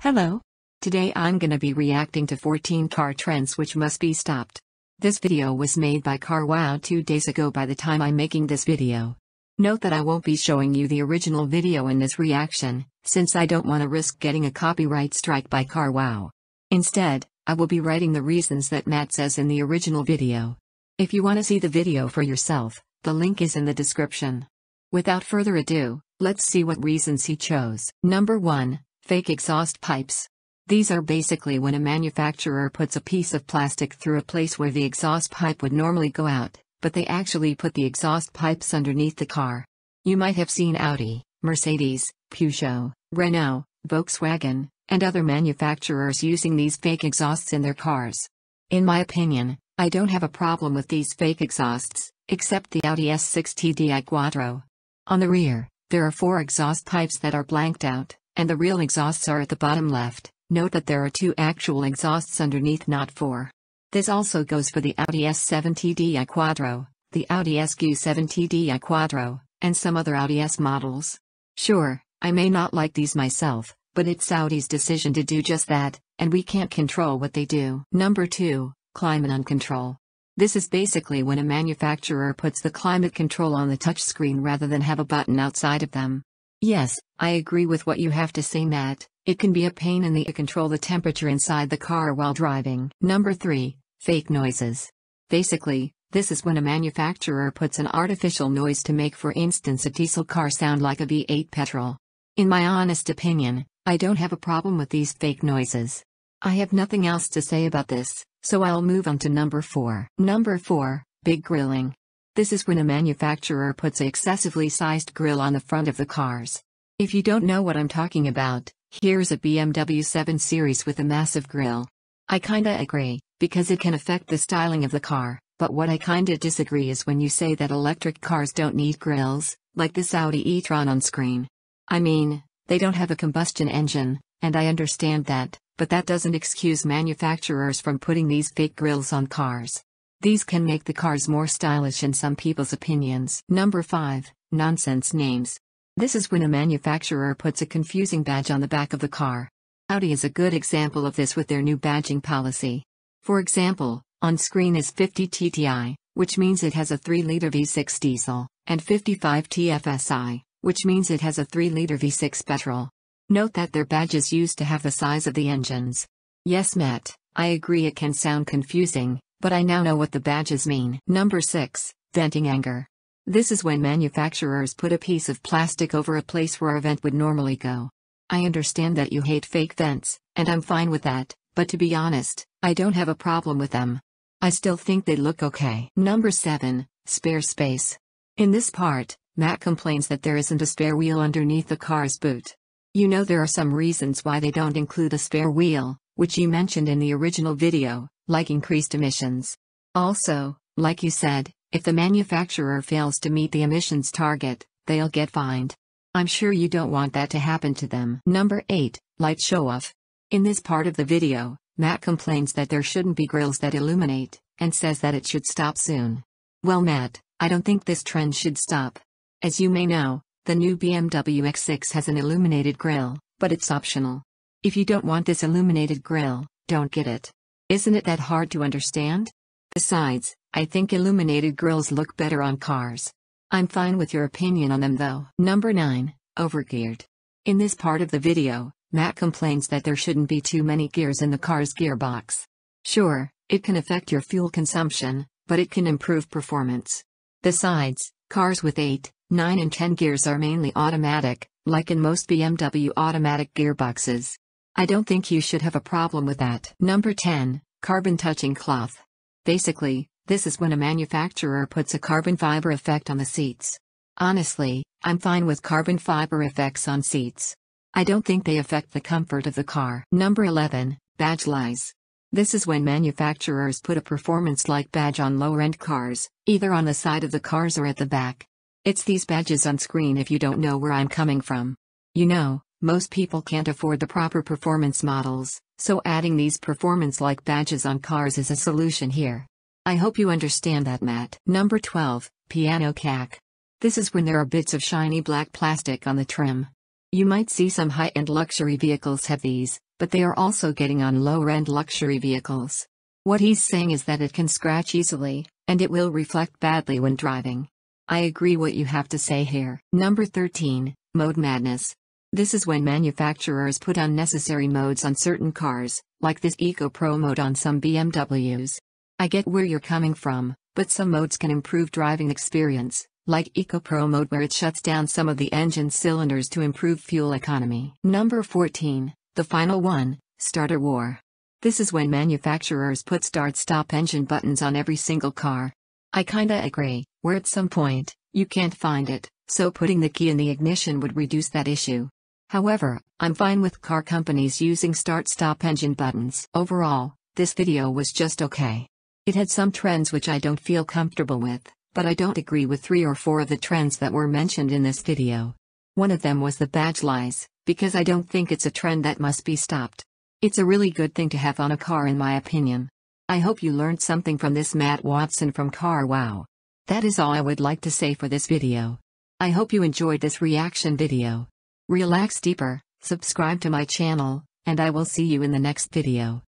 Hello. Today I'm gonna be reacting to 14 car trends which must be stopped. This video was made by Carwow 2 days ago by the time I'm making this video. Note that I won't be showing you the original video in this reaction, since I don't want to risk getting a copyright strike by Carwow. Instead, I will be writing the reasons that Matt says in the original video. If you want to see the video for yourself, the link is in the description. Without further ado, let's see what reasons he chose. Number 1. Fake exhaust pipes. These are basically when a manufacturer puts a piece of plastic through a place where the exhaust pipe would normally go out, but they actually put the exhaust pipes underneath the car. You might have seen Audi, Mercedes, Peugeot, Renault, Volkswagen, and other manufacturers using these fake exhausts in their cars. In my opinion, I don't have a problem with these fake exhausts, except the Audi S6 TDI Quattro. On the rear, there are 4 exhaust pipes that are blanked out, and the real exhausts are at the bottom left. Note that there are 2 actual exhausts underneath, not 4. This also goes for the Audi S7 TDI Quattro, the Audi SQ7 TDI Quattro, and some other Audi S models. Sure, I may not like these myself, but it's Audi's decision to do just that, and we can't control what they do. Number 2, climate uncontrol. This is basically when a manufacturer puts the climate control on the touchscreen rather than have a button outside of them. Yes, I agree with what you have to say, Matt. It can be a pain in the to control the temperature inside the car while driving. Number 3, fake noises. Basically, this is when a manufacturer puts an artificial noise to make, for instance, a diesel car sound like a V8 petrol. In my honest opinion, I don't have a problem with these fake noises. I have nothing else to say about this, so I'll move on to number 4. Number 4, big grilling. This is when a manufacturer puts an excessively sized grille on the front of the cars. If you don't know what I'm talking about, here's a BMW 7 Series with a massive grille. I kinda agree, because it can affect the styling of the car, but what I kinda disagree is when you say that electric cars don't need grilles, like this Audi e-tron on screen. I mean, they don't have a combustion engine, and I understand that, but that doesn't excuse manufacturers from putting these fake grilles on cars. These can make the cars more stylish in some people's opinions. Number 5, nonsense names. This is when a manufacturer puts a confusing badge on the back of the car. Audi is a good example of this with their new badging policy. For example, on screen is 50 TTI, which means it has a 3-liter V6 diesel, and 55 TFSI, which means it has a 3-liter V6 petrol. Note that their badges used to have the size of the engines. Yes, Matt, I agree it can sound confusing, but I now know what the badges mean. Number 6, venting anger. This is when manufacturers put a piece of plastic over a place where a vent would normally go. I understand that you hate fake vents, and I'm fine with that, but to be honest, I don't have a problem with them. I still think they look okay. Number 7, spare space. In this part, Matt complains that there isn't a spare wheel underneath the car's boot. You know there are some reasons why they don't include a spare wheel, which you mentioned in the original video, like increased emissions. Also, like you said, if the manufacturer fails to meet the emissions target, they'll get fined. I'm sure you don't want that to happen to them. Number 8, light show-off. In this part of the video, Matt complains that there shouldn't be grills that illuminate, and says that it should stop soon. Well, Matt, I don't think this trend should stop. As you may know, the new BMW X6 has an illuminated grille, but it's optional. If you don't want this illuminated grille, don't get it. Isn't it that hard to understand? Besides, I think illuminated grills look better on cars. I'm fine with your opinion on them though. Number 9, overgeared. In this part of the video, Matt complains that there shouldn't be too many gears in the car's gearbox. Sure, it can affect your fuel consumption, but it can improve performance. Besides, cars with 8, 9 and 10 gears are mainly automatic, like in most BMW automatic gearboxes. I don't think you should have a problem with that. Number 10, carbon touching cloth. Basically, this is when a manufacturer puts a carbon fiber effect on the seats. Honestly, I'm fine with carbon fiber effects on seats. I don't think they affect the comfort of the car. Number 11, badge lies. This is when manufacturers put a performance-like badge on lower-end cars, either on the side of the cars or at the back. It's these badges on screen if you don't know where I'm coming from. You know, most people can't afford the proper performance models, so adding these performance-like badges on cars is a solution here. I hope you understand that, Matt. Number 12, piano cack. This is when there are bits of shiny black plastic on the trim. You might see some high-end luxury vehicles have these, but they are also getting on low-end luxury vehicles. What he's saying is that it can scratch easily, and it will reflect badly when driving. I agree what you have to say here. Number 13, Mode Madness. This is when manufacturers put unnecessary modes on certain cars, like this Eco Pro mode on some BMWs. I get where you're coming from, but some modes can improve driving experience, like Eco Pro mode where it shuts down some of the engine cylinders to improve fuel economy. Number 14, the final one, Starter War. This is when manufacturers put start-stop engine buttons on every single car. I kinda agree, where at some point, you can't find it, so putting the key in the ignition would reduce that issue. However, I'm fine with car companies using start-stop engine buttons. Overall, this video was just okay. It had some trends which I don't feel comfortable with, but I don't agree with 3 or 4 of the trends that were mentioned in this video. One of them was the badge lies, because I don't think it's a trend that must be stopped. It's a really good thing to have on a car in my opinion. I hope you learned something from this. Matt Watson from Carwow. That is all I would like to say for this video. I hope you enjoyed this reaction video. Relax deeper, subscribe to my channel, and I will see you in the next video.